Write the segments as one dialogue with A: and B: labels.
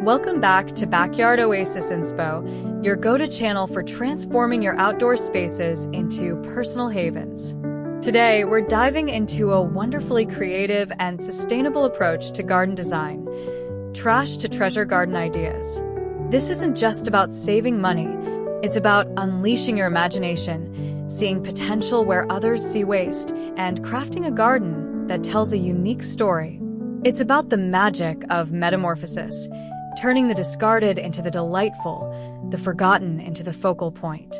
A: Welcome back to Backyard Oasis Inspo, your go-to channel for transforming your outdoor spaces into personal havens. Today, we're diving into a wonderfully creative and sustainable approach to garden design, trash to treasure garden ideas. This isn't just about saving money, it's about unleashing your imagination, seeing potential where others see waste, and crafting a garden that tells a unique story. It's about the magic of metamorphosis, turning the discarded into the delightful, the forgotten into the focal point.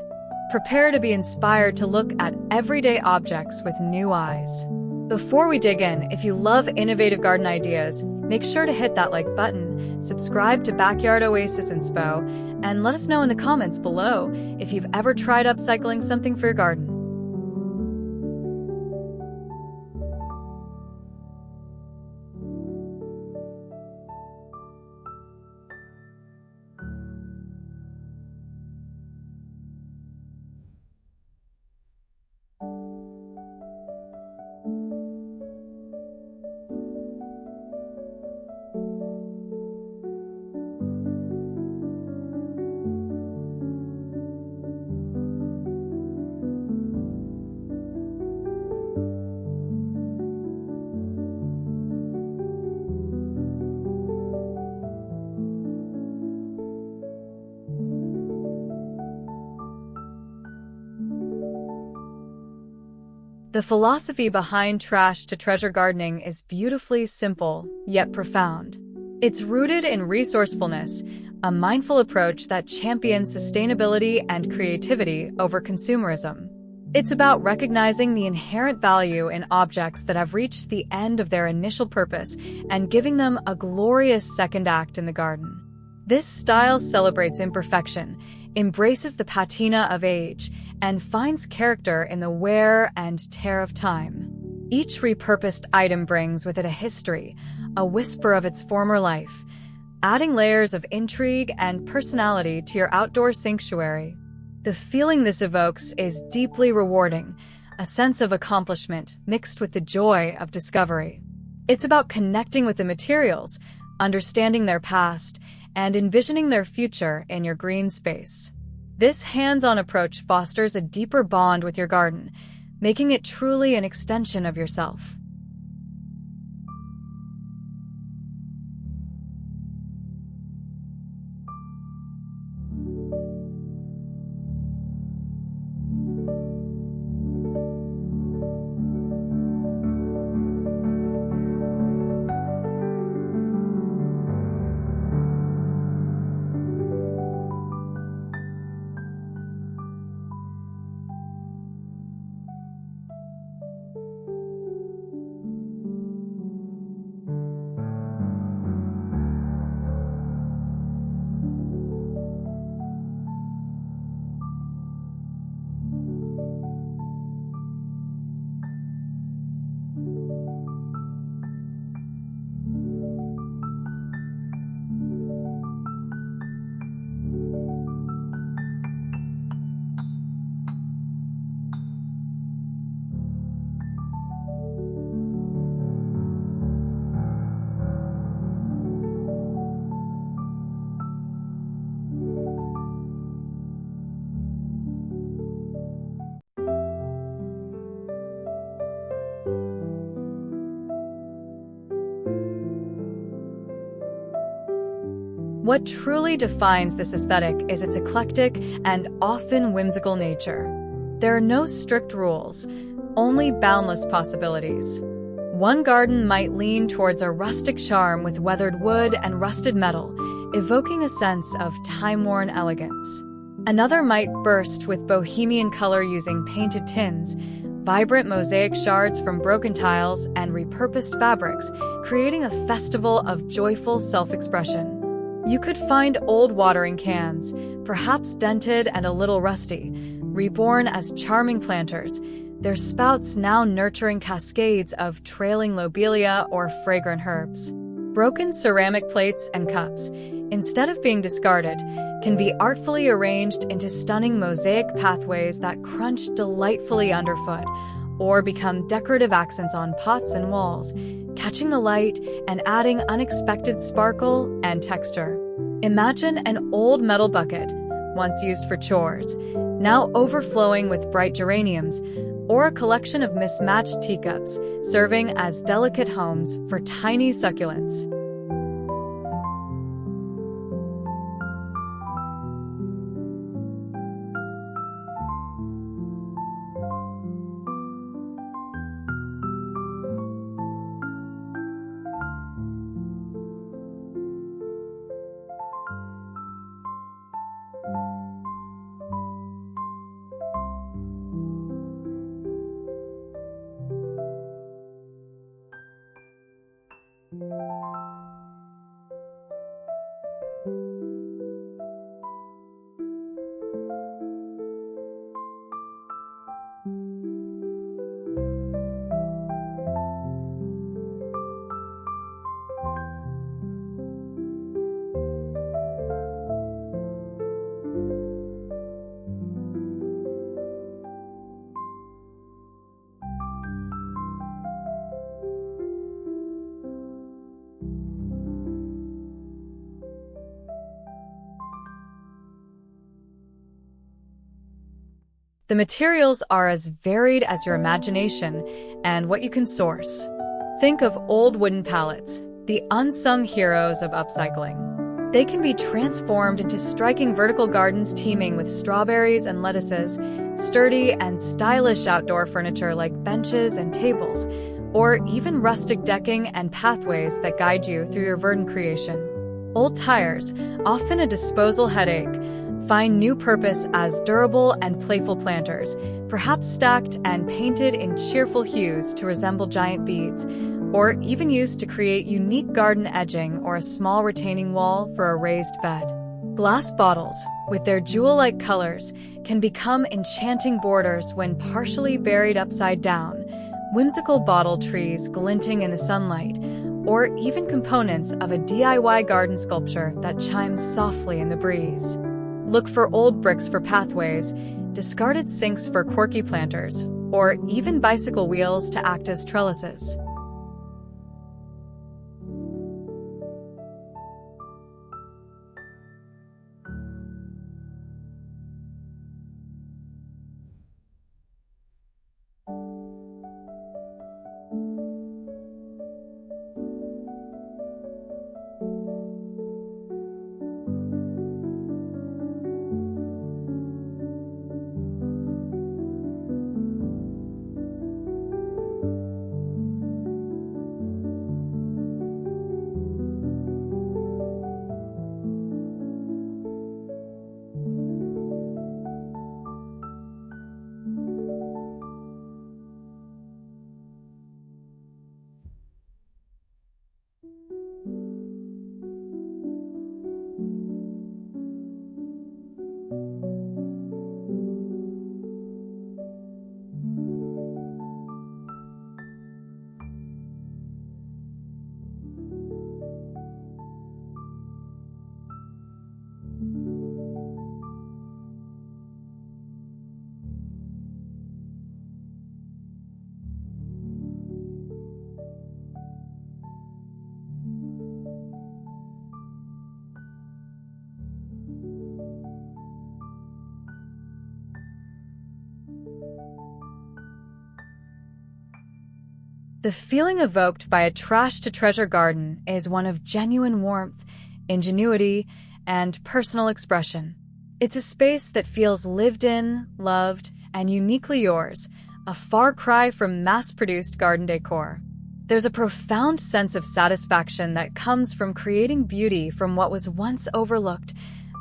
A: Prepare to be inspired to look at everyday objects with new eyes. Before we dig in, if you love innovative garden ideas, make sure to hit that like button, subscribe to Backyard Oasis Inspo, and let us know in the comments below if you've ever tried upcycling something for your garden. The philosophy behind trash to treasure gardening is beautifully simple, yet profound. It's rooted in resourcefulness, a mindful approach that champions sustainability and creativity over consumerism. It's about recognizing the inherent value in objects that have reached the end of their initial purpose and giving them a glorious second act in the garden. This style celebrates imperfection, embraces the patina of age, and finds character in the wear and tear of time. Each repurposed item brings with it a history, a whisper of its former life, adding layers of intrigue and personality to your outdoor sanctuary. The feeling this evokes is deeply rewarding, a sense of accomplishment mixed with the joy of discovery. It's about connecting with the materials, understanding their past, and envisioning their future in your green space. This hands-on approach fosters a deeper bond with your garden, making it truly an extension of yourself. What truly defines this aesthetic is its eclectic and often whimsical nature. There are no strict rules, only boundless possibilities. One garden might lean towards a rustic charm with weathered wood and rusted metal, evoking a sense of time-worn elegance. Another might burst with bohemian color using painted tins, vibrant mosaic shards from broken tiles, and repurposed fabrics, creating a festival of joyful self-expression. You could find old watering cans, perhaps dented and a little rusty, reborn as charming planters, their spouts now nurturing cascades of trailing lobelia or fragrant herbs. Broken ceramic plates and cups, instead of being discarded, can be artfully arranged into stunning mosaic pathways that crunch delightfully underfoot, or become decorative accents on pots and walls, catching the light and adding unexpected sparkle and texture. Imagine an old metal bucket, once used for chores, now overflowing with bright geraniums, or a collection of mismatched teacups serving as delicate homes for tiny succulents. The materials are as varied as your imagination and what you can source. Think of old wooden pallets, the unsung heroes of upcycling. They can be transformed into striking vertical gardens teeming with strawberries and lettuces, sturdy and stylish outdoor furniture like benches and tables, or even rustic decking and pathways that guide you through your verdant creation. Old tires, often a disposal headache, find new purpose as durable and playful planters, perhaps stacked and painted in cheerful hues to resemble giant beads, or even used to create unique garden edging or a small retaining wall for a raised bed. Glass bottles, with their jewel-like colors, can become enchanting borders when partially buried upside down, whimsical bottle trees glinting in the sunlight, or even components of a DIY garden sculpture that chimes softly in the breeze. Look for old bricks for pathways, discarded sinks for quirky planters, or even bicycle wheels to act as trellises. The feeling evoked by a trash-to-treasure garden is one of genuine warmth, ingenuity, and personal expression. It's a space that feels lived in, loved, and uniquely yours, a far cry from mass-produced garden decor. There's a profound sense of satisfaction that comes from creating beauty from what was once overlooked,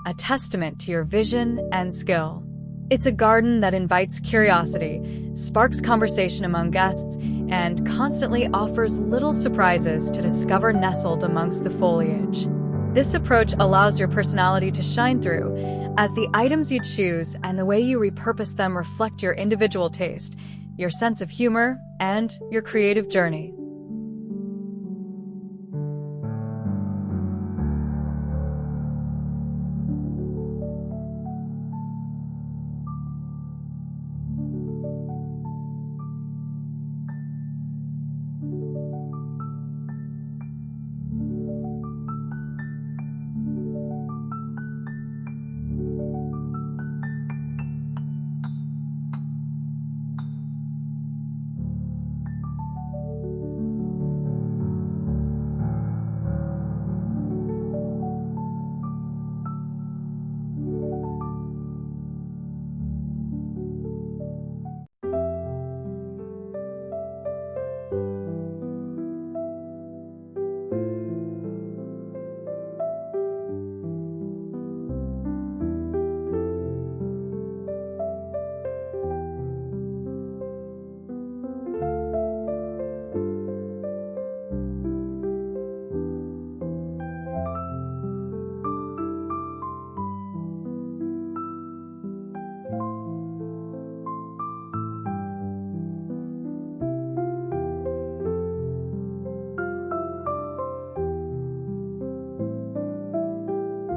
A: a testament to your vision and skill. It's a garden that invites curiosity, sparks conversation among guests, and constantly offers little surprises to discover nestled amongst the foliage. This approach allows your personality to shine through, as the items you choose and the way you repurpose them reflect your individual taste, your sense of humor, and your creative journey.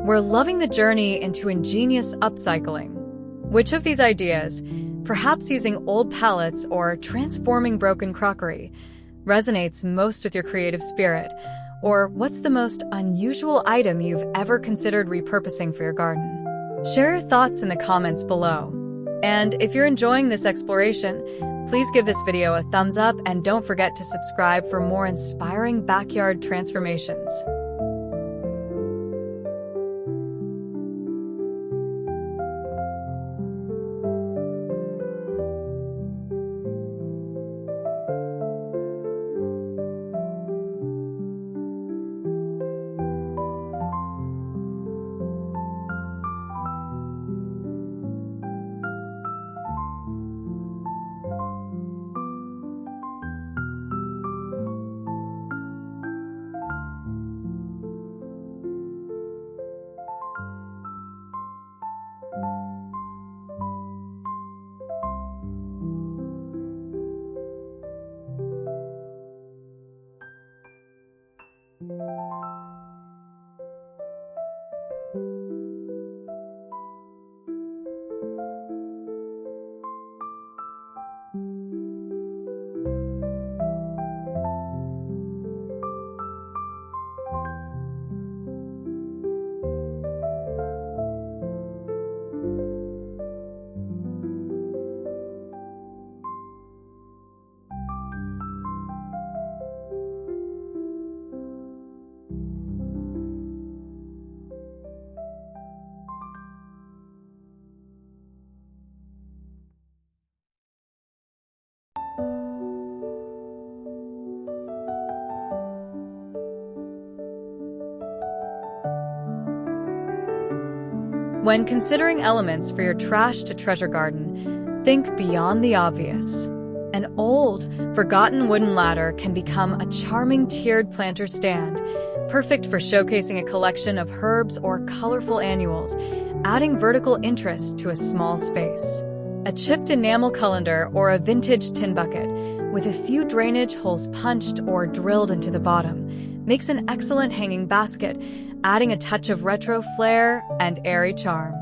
A: We're loving the journey into ingenious upcycling. Which of these ideas, perhaps using old pallets or transforming broken crockery, resonates most with your creative spirit? Or what's the most unusual item you've ever considered repurposing for your garden? Share your thoughts in the comments below. And if you're enjoying this exploration, please give this video a thumbs up and don't forget to subscribe for more inspiring backyard transformations. When considering elements for your trash to treasure garden, think beyond the obvious. An old, forgotten wooden ladder can become a charming tiered planter stand, perfect for showcasing a collection of herbs or colorful annuals, adding vertical interest to a small space. A chipped enamel colander or a vintage tin bucket, with a few drainage holes punched or drilled into the bottom, makes an excellent hanging basket, adding a touch of retro flair and airy charm.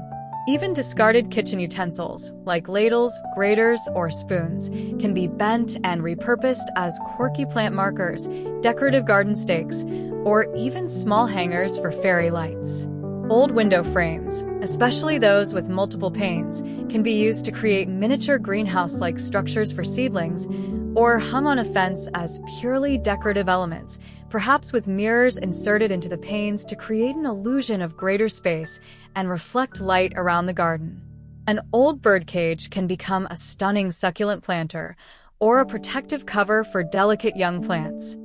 A: Even discarded kitchen utensils, like ladles, graters, or spoons, can be bent and repurposed as quirky plant markers, decorative garden stakes, or even small hangers for fairy lights. Old window frames, especially those with multiple panes, can be used to create miniature greenhouse-like structures for seedlings, or hung on a fence as purely decorative elements, perhaps with mirrors inserted into the panes to create an illusion of greater space and reflect light around the garden. An old birdcage can become a stunning succulent planter, or a protective cover for delicate young plants.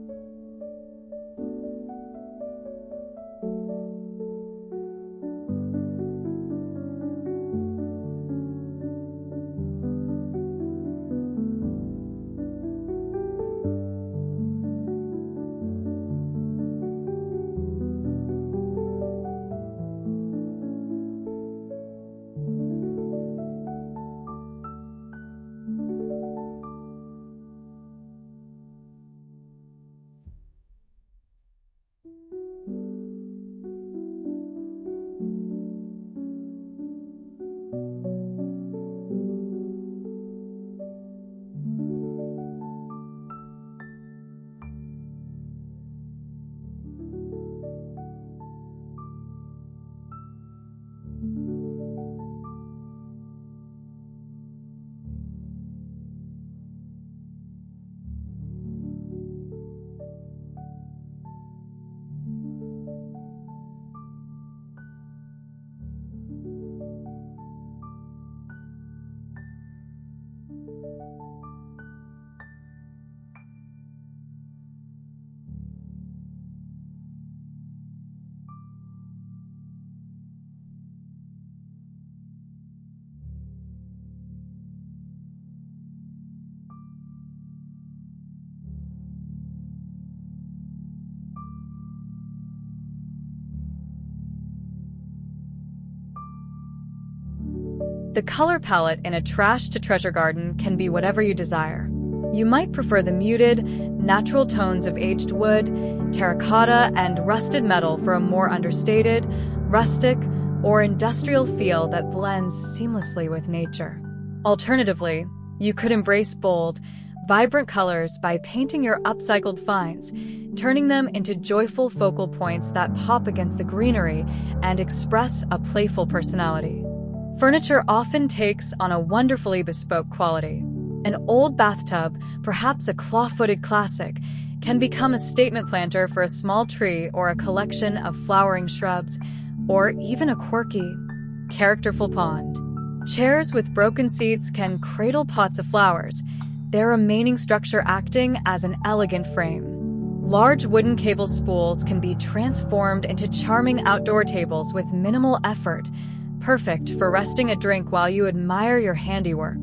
A: The color palette in a trash to treasure garden can be whatever you desire. You might prefer the muted, natural tones of aged wood, terracotta, and rusted metal for a more understated, rustic, or industrial feel that blends seamlessly with nature. Alternatively, you could embrace bold, vibrant colors by painting your upcycled finds, turning them into joyful focal points that pop against the greenery and express a playful personality. Furniture often takes on a wonderfully bespoke quality. An old bathtub, perhaps a claw-footed classic, can become a statement planter for a small tree or a collection of flowering shrubs, or even a quirky, characterful pond. Chairs with broken seats can cradle pots of flowers, their remaining structure acting as an elegant frame. Large wooden cable spools can be transformed into charming outdoor tables with minimal effort, perfect for resting a drink while you admire your handiwork.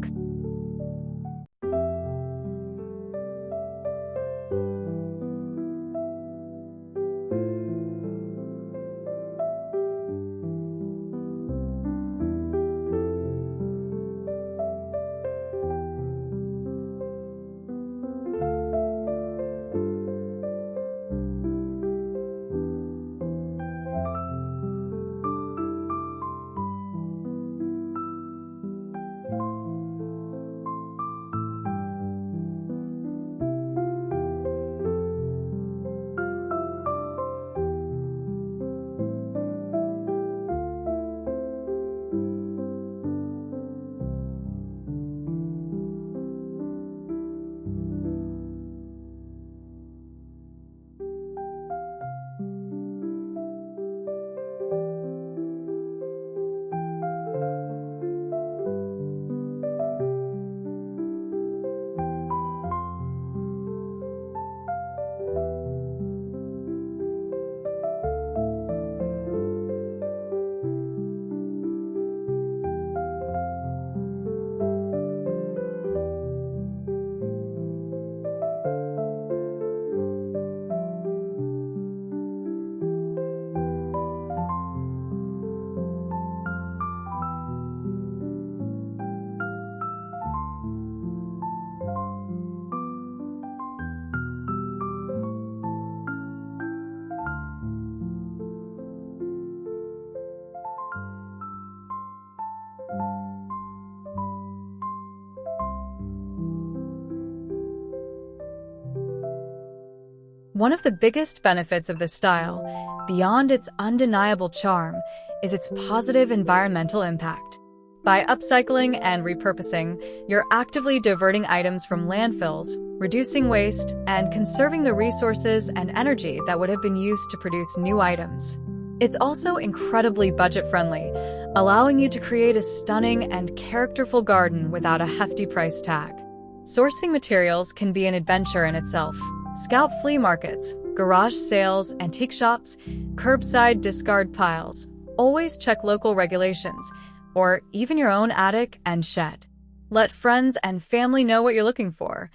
A: One of the biggest benefits of this style, beyond its undeniable charm, is its positive environmental impact. By upcycling and repurposing, you're actively diverting items from landfills, reducing waste, and conserving the resources and energy that would have been used to produce new items. It's also incredibly budget-friendly, allowing you to create a stunning and characterful garden without a hefty price tag. Sourcing materials can be an adventure in itself. Scout flea markets, garage sales, antique shops, curbside discard piles. Always check local regulations, or even your own attic and shed. Let friends and family know what you're looking for.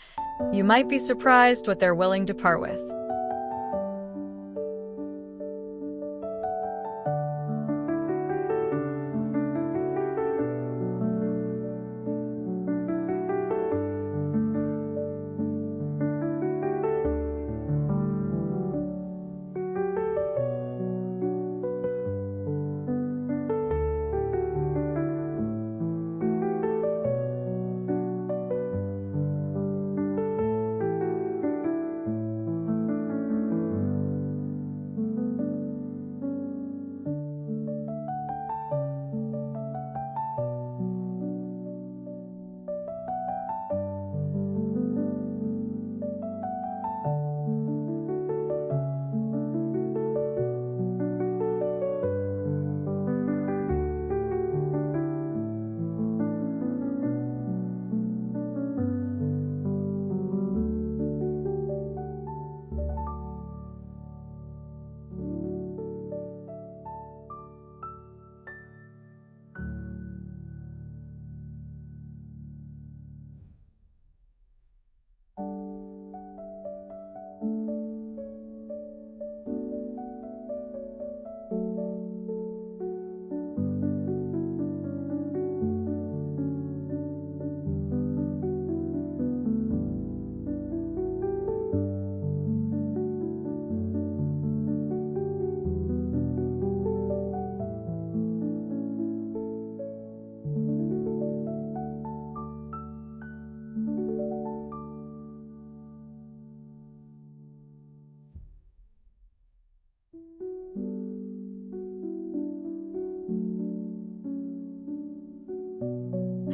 A: You might be surprised what they're willing to part with.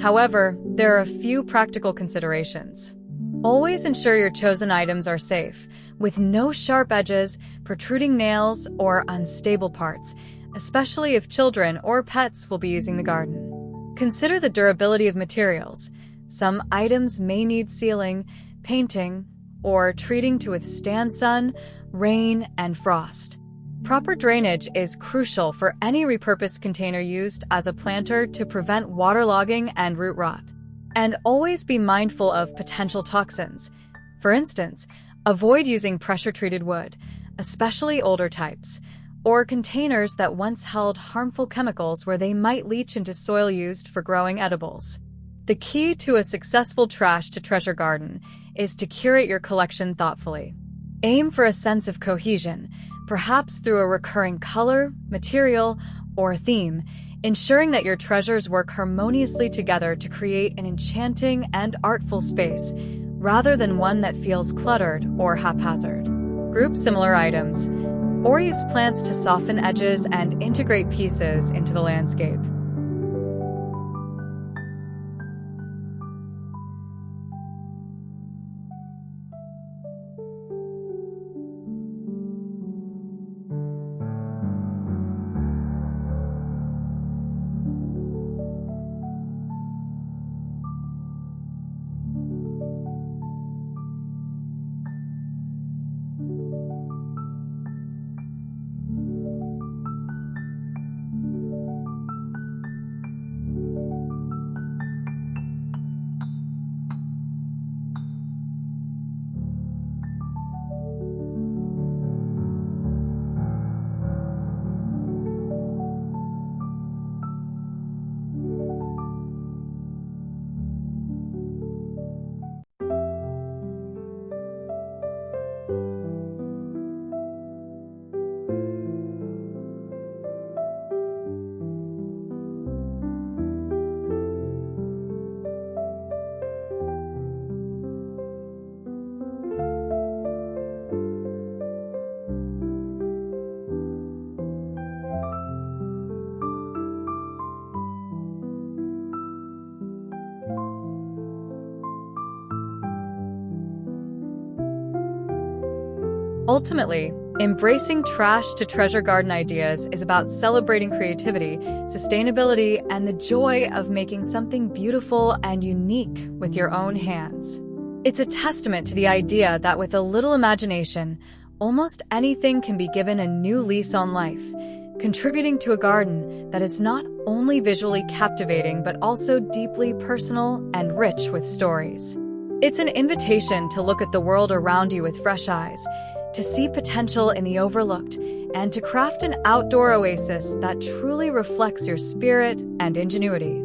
A: However, there are a few practical considerations. Always ensure your chosen items are safe, with no sharp edges, protruding nails, or unstable parts, especially if children or pets will be using the garden. Consider the durability of materials. Some items may need sealing, painting, or treating to withstand sun, rain, and frost. Proper drainage is crucial for any repurposed container used as a planter to prevent waterlogging and root rot. And always be mindful of potential toxins. For instance, avoid using pressure-treated wood, especially older types, or containers that once held harmful chemicals where they might leach into soil used for growing edibles. The key to a successful trash-to-treasure garden is to curate your collection thoughtfully. Aim for a sense of cohesion, perhaps through a recurring color, material, or theme, ensuring that your treasures work harmoniously together to create an enchanting and artful space, rather than one that feels cluttered or haphazard. Group similar items, or use plants to soften edges and integrate pieces into the landscape. Ultimately, embracing trash-to-treasure garden ideas is about celebrating creativity, sustainability, and the joy of making something beautiful and unique with your own hands. It's a testament to the idea that with a little imagination, almost anything can be given a new lease on life, contributing to a garden that is not only visually captivating but also deeply personal and rich with stories. It's an invitation to look at the world around you with fresh eyes, to see potential in the overlooked, and to craft an outdoor oasis that truly reflects your spirit and ingenuity.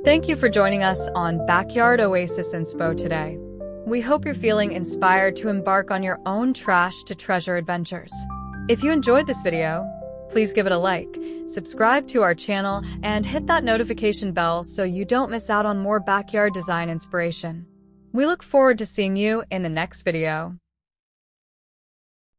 A: Thank you for joining us on Backyard Oasis Inspo today. We hope you're feeling inspired to embark on your own trash-to-treasure adventures. If you enjoyed this video, please give it a like, subscribe to our channel, and hit that notification bell so you don't miss out on more backyard design inspiration. We look forward to seeing you in the next video.